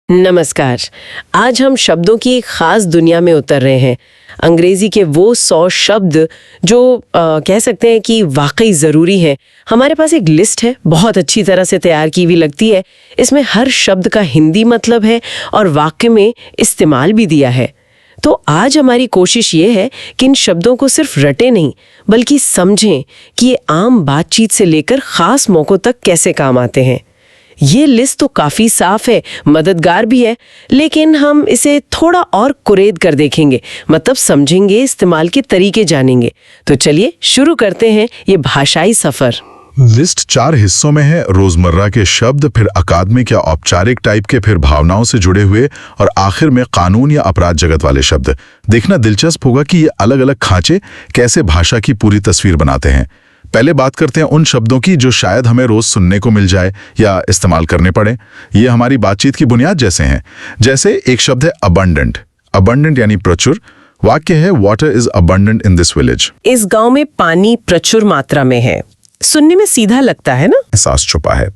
नमस्कार। आज हम शब्दों की एक खास दुनिया में उतर रहे हैं। अंग्रेजी के वो 100 शब्द जो कह सकते हैं कि वाकई ज़रूरी है। हमारे पास एक लिस्ट है, बहुत अच्छी तरह से तैयार की हुई लगती है। इसमें हर शब्द का हिंदी मतलब है और वाक्य में इस्तेमाल भी दिया है। तो आज हमारी कोशिश ये है कि इन शब्दों को सिर्फ रटे नहीं, बल्कि समझें कि ये आम बातचीत से लेकर ख़ास मौक़ों तक कैसे काम आते हैं। ये लिस्ट तो काफी साफ है, मददगार भी है, लेकिन हम इसे थोड़ा और कुरेद कर देखेंगे, मतलब समझेंगे, इस्तेमाल के तरीके जानेंगे। तो चलिए शुरू करते हैं ये भाषाई सफर। लिस्ट 4 हिस्सों में है। रोजमर्रा के शब्द, फिर अकादमिक या औपचारिक टाइप के, फिर भावनाओं से जुड़े हुए और आखिर में कानून या अपराध जगत वाले शब्द। देखना दिलचस्प होगा कि ये अलग अलग खांचे कैसे भाषा की पूरी तस्वीर बनाते हैं। पहले बात करते हैं उन शब्दों की जो शायद हमें रोज सुनने को मिल जाए या इस्तेमाल करने पड़े। ये हमारी बातचीत की बुनियाद जैसे हैं। जैसे एक शब्द है अबंडेंट। अबंडेंट यानी प्रचुर। वाक्य है water is abundant in this village. इस गांव में पानी प्रचुर मात्रा में है। सुनने में सीधा लगता है ना? एहसास छुपा है।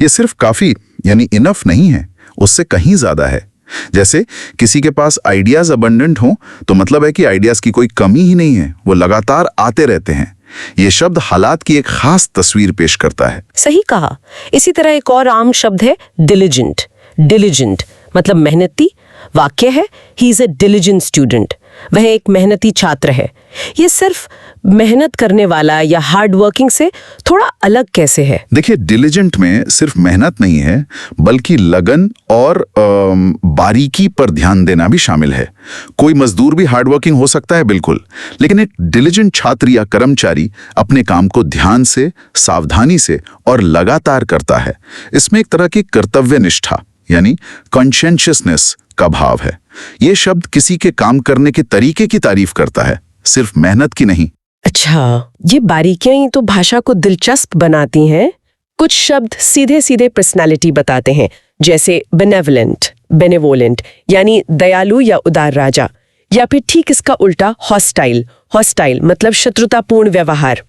ये सिर्फ काफी यानी इनफ नहीं है, उससे कहीं ज्यादा है। जैसे किसी के पास आइडियाज अबंडेंट हो तो मतलब है कि आइडियाज की कोई कमी ही नहीं है, वो लगातार आते रहते हैं। ये शब्द हालात की एक खास तस्वीर पेश करता है। सही कहा। इसी तरह एक और आम शब्द है डिलिजेंट। डिलिजेंट मतलब मेहनती। वाक्य है he is a diligent student. वह एक मेहनती छात्र है। ये सिर्फ मेहनत करने वाला या हार्ड वर्किंग से थोड़ा अलग कैसे है? देखिए, डिलिजेंट में सिर्फ मेहनत नहीं है, बल्कि लगन और बारीकी पर ध्यान देना भी शामिल है। कोई मजदूर भी हार्ड वर्किंग हो सकता है, बिल्कुल, लेकिन एक डिलिजेंट छात्र या कर्मचारी अपने काम को ध्यान से, सावधानी से और लगातार करता है। इसमें एक तरह की कर्तव्य निष्ठा यानी कॉन्शियसनेस का भाव है। ये शब्द किसी के काम करने के तरीके की तारीफ करता है, सिर्फ मेहनत की नहीं। अच्छा, ये बारीकियां ही तो भाषा को दिलचस्प बनाती हैं। कुछ शब्द सीधे सीधे पर्सनालिटी बताते हैं, जैसे बेनेवलेंट, बेनेवोलेंट यानी दयालु या उदार राजा, या फिर ठीक इसका उल्टा हॉस्टाइल। हॉस्टाइल मतलब शत्रुतापूर्ण व्यवहार।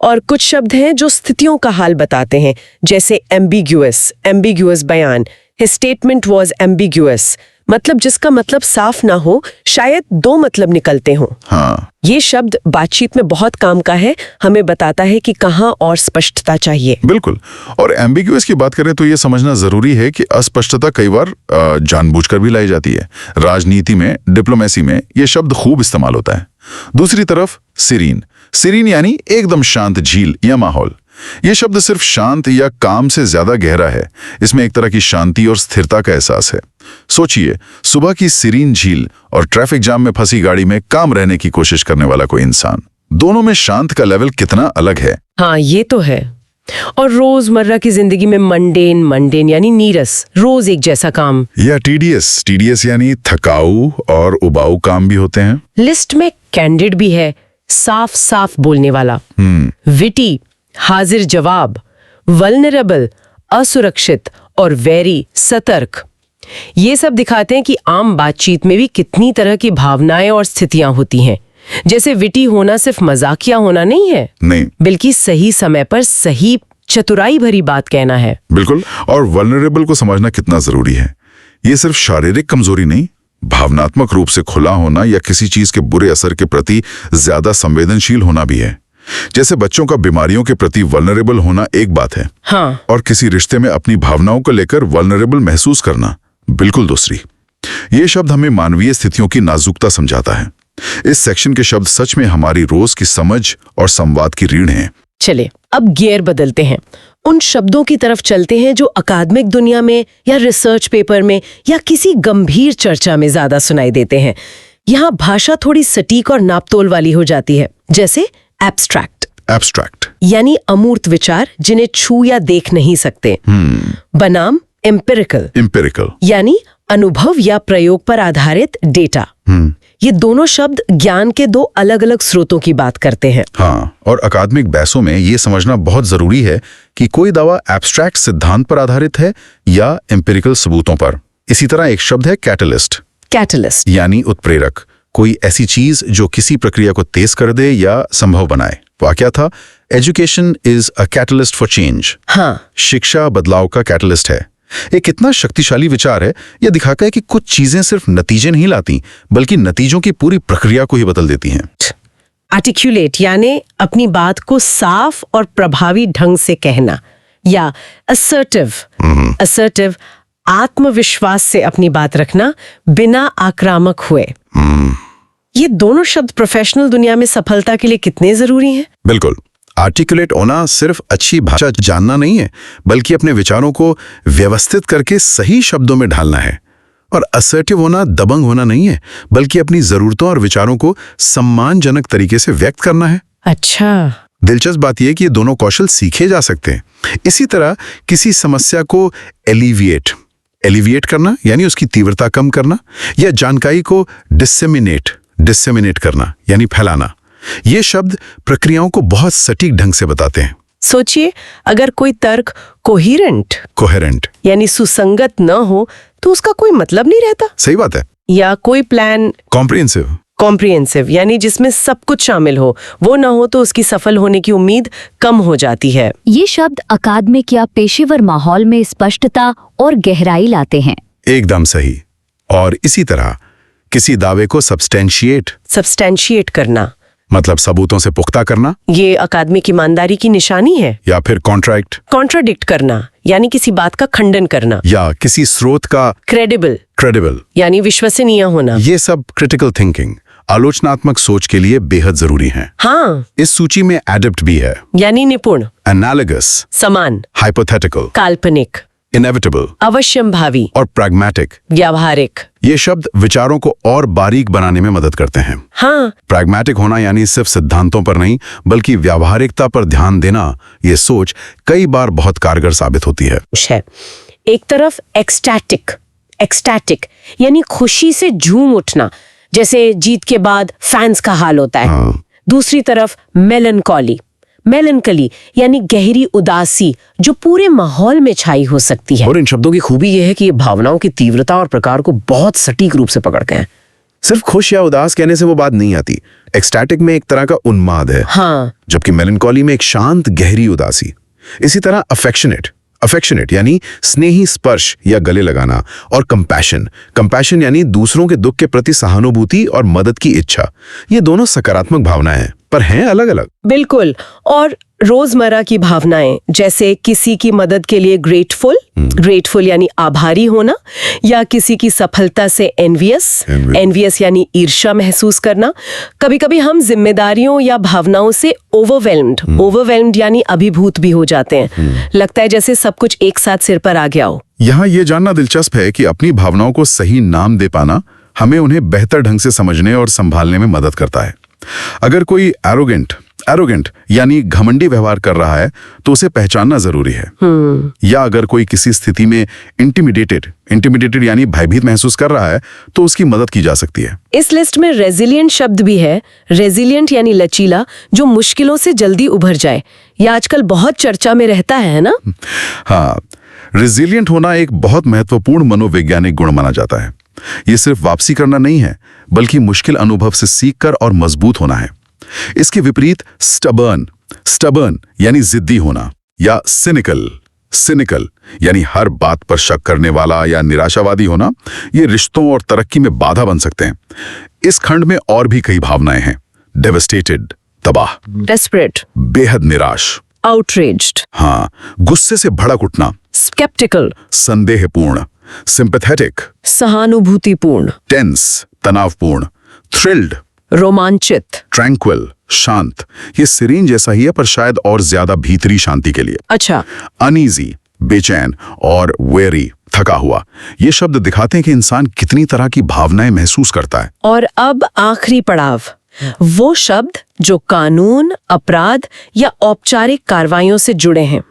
और कुछ शब्द हैं जो स्थितियों का हाल बताते हैं, जैसे एम्बिग्यूअस। एम्बिग्यूअस बयान, हिज स्टेटमेंट वाज एम्बिग्यूअस, मतलब जिसका मतलब साफ ना हो, शायद 2 मतलब निकलते हों। हाँ, ये शब्द बातचीत में बहुत काम का है, हमें बताता है कि कहाँ और स्पष्टता चाहिए। बिल्कुल। और एम्बिग्यूअस की बात करें तो ये समझना जरूरी है कि अस्पष्टता कई बार जानबूझकर भी लाई जाती है। राजनीति में, डिप्लोमेसी में ये शब्द खूब इस्तेमाल होता है। दूसरी तरफ सीरीन। सीरीन यानी एकदम शांत झील या माहौल। ये शब्द सिर्फ शांत या काम से ज्यादा गहरा है। इसमें एक तरह की शांति और स्थिरता का एहसास है। सोचिए, सुबह की सीरीन झील और ट्रैफिक जाम में फंसी गाड़ी में काम रहने की कोशिश करने वाला कोई इंसान। दोनों में शांत का लेवल कितना अलग है। हाँ, ये तो है। और रोजमर्रा की जिंदगी में मंडेन, मंडेन यानी नीरस, रोज एक जैसा काम। या टीडीएस, टीडीएस यानी थकाऊ और उबाऊ काम भी होते हैं। लिस्ट में कैंडिड भी है, साफ साफ बोलने वाला। विटी, हाजिर जवाब। वल्नरेबल, असुरक्षित। और वेरी, सतर्क। ये सब दिखाते हैं कि आम बातचीत में भी कितनी तरह की भावनाएं और स्थितियां होती हैं। जैसे विटी होना सिर्फ मजाकिया होना नहीं है, नहीं, बल्कि सही समय पर सही चतुराई भरी बात कहना है। बिल्कुल। और वल्नरेबल को समझना कितना जरूरी है। ये सिर्फ शारीरिक कमजोरी नहीं, भावनात्मक रूप से खुला होना या किसी चीज के बुरे असर के प्रति ज्यादा संवेदनशील होना भी है। जैसे बच्चों का बीमारियों के प्रति वल्नरेबल होना एक बात है, हाँ, और किसी रिश्ते में अपनी भावनाओं को लेकर वल्नरेबल महसूस करना बिल्कुल दूसरी। ये शब्द हमें मानवीय स्थितियों की नाजुकता समझाता है। इस सेक्शन के शब्द सच में हमारी रोज की समझ और संवाद की रीढ़ हैं। चले अब गियर बदलते हैं। उन शब्दों की तरफ चलते हैं जो अकादमिक दुनिया में या रिसर्च पेपर में या किसी गंभीर चर्चा में ज्यादा सुनाई देते हैं। यहाँ भाषा थोड़ी सटीक और नापतोल वाली हो जाती है, जैसे एब्स्ट्रैक्ट। एब्स्ट्रैक्ट यानी अमूर्त विचार जिन्हें छू या देख नहीं सकते। बनाम एम्पिरिकल। एम्पिरिकल यानी अनुभव या प्रयोग पर आधारित डेटा। ये दोनों शब्द ज्ञान के 2 अलग अलग स्रोतों की बात करते हैं। हाँ, और अकादमिक बहसों में ये समझना बहुत जरूरी है कि कोई दावा एब्स्ट्रैक्ट सिद्धांत पर आधारित है या एम्पिरिकल सबूतों पर। इसी तरह एक शब्द है कैटलिस्ट। कैटलिस्ट यानी उत्प्रेरक, कोई ऐसी चीज जो किसी प्रक्रिया को तेज कर दे या संभव बनाए। वाक्या था, education is a catalyst for change. हाँ, शिक्षा बदलाव का कैटलिस्ट है। एक कितना शक्तिशाली विचार है। यह दिखाता है कि कुछ चीजें सिर्फ नतीजे नहीं लाती, बल्कि नतीजों की पूरी प्रक्रिया को ही बदल देती हैं। आर्टिकुलेट यानी अपनी बात को साफ और प्रभावी ढंग से कहना, या असर्टिव आत्मविश्वास से अपनी बात रखना बिना आक्रामक हुए। ये दोनों शब्द प्रोफेशनल दुनिया में सफलता के लिए कितने जरूरी हैं? बिल्कुल। आर्टिकुलेट होना सिर्फ अच्छी भाषा जानना नहीं है, बल्कि अपने विचारों को व्यवस्थित करके सही शब्दों में ढालना है। और असर्टिव होना दबंग होना नहीं है, बल्कि अपनी जरूरतों और विचारों को सम्मानजनक तरीके से व्यक्त करना है। अच्छा, दिलचस्प बात यह है कि ये दोनों कौशल सीखे जा सकते हैं। इसी तरह किसी समस्या को एलिविएट करना यानी उसकी तीव्रता कम करना, या जानकारी को डिसेमिनेट करना यानी फैलाना, ये शब्द प्रक्रियाओं को बहुत सटीक ढंग से बताते हैं। सोचिए, अगर कोई तर्क कोहेरेंट यानी सुसंगत न हो तो उसका कोई मतलब नहीं रहता। सही बात है। या कोई प्लान कॉम्प्रिहेंसिव यानी जिसमें सब कुछ शामिल हो, वो ना हो तो उसकी सफल होने की उम्मीद कम हो जाती है। ये शब्द अकादमिक या पेशेवर माहौल में स्पष्टता और गहराई लाते हैं। एकदम सही। और इसी तरह किसी दावे को सब्सटेंशिएट करना मतलब सबूतों से पुख्ता करना, ये अकादमिक ईमानदारी की निशानी है। या फिर कॉन्ट्राडिक्ट करना यानी किसी बात का खंडन करना, या किसी स्रोत का क्रेडिबल यानी विश्वसनीय होना। ये सब क्रिटिकल थिंकिंग, आलोचनात्मक सोच के लिए बेहद जरूरी हैं। हाँ, इस सूची में एडेप्ट भी है, यानी निपुण, एनालगस समान, हाइपोथेटिकल, काल्पनिक, इनेविटेबल, अवश्यंभावी और प्रैग्मैटिक, व्यावहारिक। ये शब्द विचारों को और बारीक बनाने में मदद करते हैं। हाँ, प्रैग्मैटिक होना यानी सिर्फ सिद्धांतों पर नहीं, बल्कि व्यावहारिकता पर ध्यान देना, ये सोच कई बार बहुत कारगर साबित होती है। एक तरफ एक्सटैटिक यानी खुशी से झूम उठना, जैसे जीत के बाद फैंस का हाल होता है। हाँ। दूसरी तरफ मेलनकली यानी गहरी उदासी जो पूरे माहौल में छाई हो सकती है। और इन शब्दों की खूबी यह है कि ये भावनाओं की तीव्रता और प्रकार को बहुत सटीक रूप से पकड़ते हैं। सिर्फ खुश या उदास कहने से वो बात नहीं आती। एक्सटैटिक में एक तरह का उन्माद है, हाँ, जबकि मेलनकॉली में एक शांत गहरी उदासी। इसी तरह अफेक्शनेट यानी स्नेही स्पर्श या गले लगाना, और कंपैशन यानी दूसरों के दुख के प्रति सहानुभूति और मदद की इच्छा। ये दोनों सकारात्मक भावनाएं हैं, पर हैं अलग अलग। बिल्कुल। और रोजमर्रा की भावनाएं, जैसे किसी की मदद के लिए ग्रेटफुल यानी आभारी होना, या किसी की सफलता से एनवियस यानी ईर्ष्या महसूस करना। कभी कभी हम जिम्मेदारियों या भावनाओं से ओवरवेल्म्ड यानी अभिभूत भी हो जाते हैं। लगता है जैसे सब कुछ एक साथ सिर पर आ गया हो। यहाँ ये जानना दिलचस्प है कि अपनी भावनाओं को सही नाम दे पाना हमें उन्हें बेहतर ढंग से समझने और संभालने में मदद करता है। अगर कोई एरोगेंट यानी घमंडी व्यवहार कर रहा है तो उसे पहचानना जरूरी है। या अगर कोई किसी स्थिति में इंटिमिडेटेड यानी भयभीत महसूस कर रहा है तो उसकी मदद की जा सकती है। इस लिस्ट में रेजिलिएंट शब्द भी है। रेजिलिएंट यानी लचीला, जो मुश्किलों से जल्दी उभर जाए। यह आजकल बहुत चर्चा में रहता है ना? हाँ, रेजिलिएंट होना एक बहुत महत्वपूर्ण मनोवैज्ञानिक गुण माना जाता है। ये सिर्फ वापसी करना नहीं है, बल्कि मुश्किल अनुभव से सीखकर और मजबूत होना है। इसके विपरीत स्टबर्न यानी जिद्दी होना, या सिनिकल यानी हर बात पर शक करने वाला या निराशावादी होना, ये रिश्तों और तरक्की में बाधा बन सकते हैं। इस खंड में और भी कई भावनाएं हैं। डेवस्टेटेड तबाह, डेस्परेट बेहद निराश, आउटरेज्ड, हाँ, गुस्से से भड़क उठना, स्केप्टिकल संदेहपूर्ण, सिंपैथेटिक सहानुभूतिपूर्ण, टेंस तनावपूर्ण, थ्रिल्ड रोमांचित, ट्रैंक्विल शांत। ये सिरीन जैसा ही है, पर शायद और ज्यादा भीतरी शांति के लिए। अच्छा, अनईजी बेचैन और वेरी थका हुआ। ये शब्द दिखाते हैं कि इंसान कितनी तरह की भावनाएं महसूस करता है। और अब आखिरी पड़ाव, वो शब्द जो कानून, अपराध या औपचारिक कार्रवाइयों से जुड़े हैं।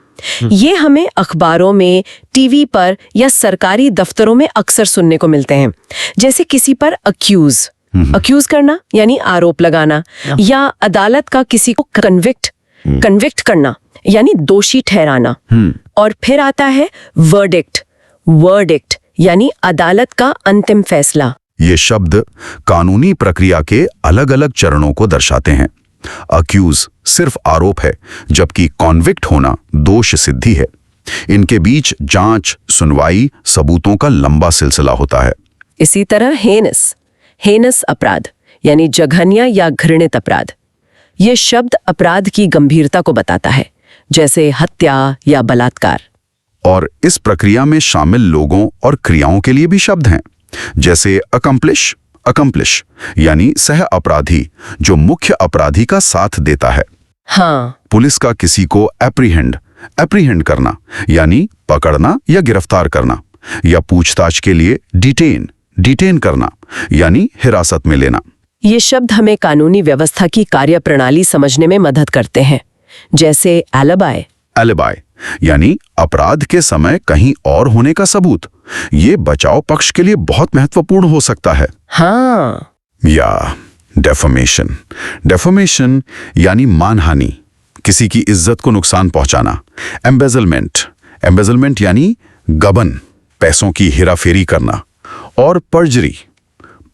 ये हमें अखबारों में, टीवी पर या सरकारी दफ्तरों में अक्सर सुनने को मिलते हैं। जैसे किसी पर अक्यूज करना यानी आरोप लगाना, या अदालत का किसी को कन्विक्ट करना यानी दोषी ठहराना। और फिर आता है वर्डिक्ट यानी अदालत का अंतिम फैसला। ये शब्द कानूनी प्रक्रिया के अलग अलग चरणों को दर्शाते हैं। अक्यूज सिर्फ आरोप है, जबकि कॉन्विक्ट होना दोष सिद्धि है। इनके बीच जांच, सुनवाई, सबूतों का लंबा सिलसिला होता है। इसी तरह हेनस अपराध यानी जघन्य या घृणित अपराध। ये शब्द अपराध की गंभीरता को बताता है, जैसे हत्या या बलात्कार। और इस प्रक्रिया में शामिल लोगों और क्रियाओं के लिए भी शब्द हैं, जैसे अकम्प्लिश यानी सह अपराधी, जो मुख्य अपराधी का साथ देता है। हाँ, पुलिस का किसी को एप्रीहेंड करना यानी पकड़ना या गिरफ्तार करना, या पूछताछ के लिए डिटेन करना यानी हिरासत में लेना। ये शब्द हमें कानूनी व्यवस्था की कार्यप्रणाली समझने में मदद करते हैं, जैसे एलिबाई यानी अपराध के समय कहीं और होने का सबूत। ये बचाव पक्ष के लिए बहुत महत्वपूर्ण हो सकता है। हाँ, या डेफोमेशन यानी मानहानि, किसी की इज्जत को नुकसान पहुंचाना। एम्बेजलमेंट यानी गबन, पैसों की हेराफेरी करना। और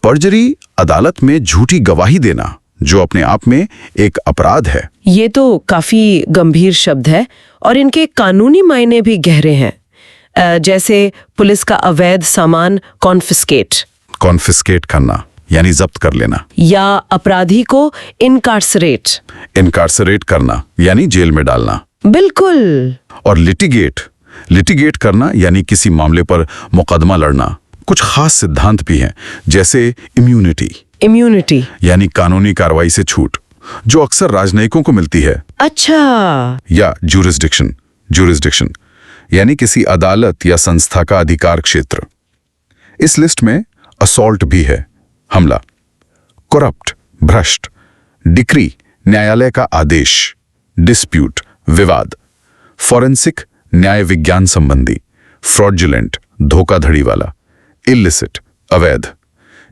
पर्जरी अदालत में झूठी गवाही देना, जो अपने आप में एक अपराध है। ये तो काफी गंभीर शब्द है और इनके कानूनी मायने भी गहरे हैं, जैसे पुलिस का अवैध सामान कॉन्फिस्केट करना यानी जब्त कर लेना, या अपराधी को इनकार्सरेट करना यानी जेल में डालना। बिल्कुल। और लिटिगेट करना यानी किसी मामले पर मुकदमा लड़ना। कुछ खास सिद्धांत भी हैं, जैसे इम्यूनिटी यानी कानूनी कार्रवाई से छूट, जो अक्सर राजनयिकों को मिलती है। अच्छा। या जुरिस्डिक्शन यानी किसी अदालत या संस्था का अधिकार क्षेत्र। इस लिस्ट में असॉल्ट भी है, हमला। करप्ट, भ्रष्ट। डिक्री, न्यायालय का आदेश। डिस्प्यूट, विवाद। फॉरेंसिक, न्याय विज्ञान संबंधी। फ्रॉडुलेंट, धोखाधड़ी वाला। इलिसिट, अवैध।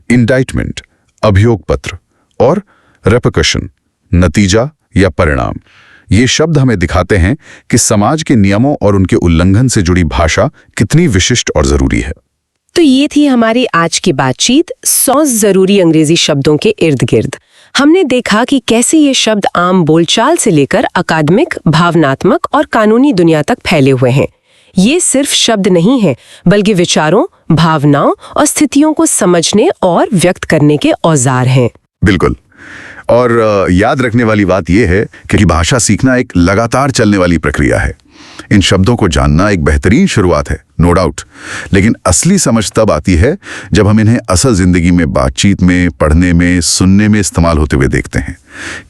इंडाइटमेंट, अभियोग पत्र। और रेपकशन, नतीजा या परिणाम। ये शब्द हमें दिखाते हैं कि समाज के नियमों और उनके उल्लंघन से जुड़ी भाषा कितनी विशिष्ट और जरूरी है। तो ये थी हमारी आज की बातचीत 100 जरूरी अंग्रेजी शब्दों के इर्द गिर्द। हमने देखा कि कैसे ये शब्द आम बोलचाल से लेकर अकादमिक, भावनात्मक और कानूनी दुनिया तक फैले हुए हैं। ये सिर्फ शब्द नहीं है, बल्कि विचारों, भावनाओं और स्थितियों को समझने और व्यक्त करने के औजार हैं। बिल्कुल। और याद रखने वाली बात यह है कि भाषा सीखना एक लगातार चलने वाली प्रक्रिया है। इन शब्दों को जानना एक बेहतरीन शुरुआत है, नो डाउट, लेकिन असली समझ तब आती है जब हम इन्हें असल जिंदगी में, बातचीत में, पढ़ने में, सुनने में इस्तेमाल होते हुए देखते हैं।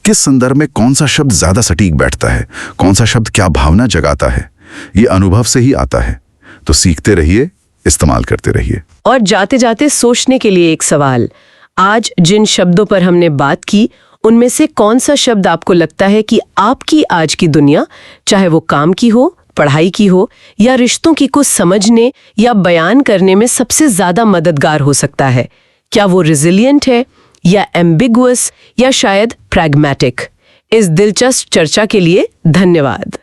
किस संदर्भ में कौन सा शब्द ज्यादा सटीक बैठता है, कौन सा शब्द क्या भावना जगाता है, ये अनुभव से ही आता है। तो सीखते रहिए, इस्तेमाल करते रहिए। और जाते जाते सोचने के लिए एक सवाल, आज जिन शब्दों पर हमने बात की, उनमें से कौन सा शब्द आपको लगता है कि आपकी आज की दुनिया, चाहे वो काम की हो, पढ़ाई की हो या रिश्तों की, को समझने या बयान करने में सबसे ज्यादा मददगार हो सकता है? क्या वो रिजिलियंट है या एम्बिगुअस या शायद प्रैग्मेटिक? इस दिलचस्प चर्चा के लिए धन्यवाद।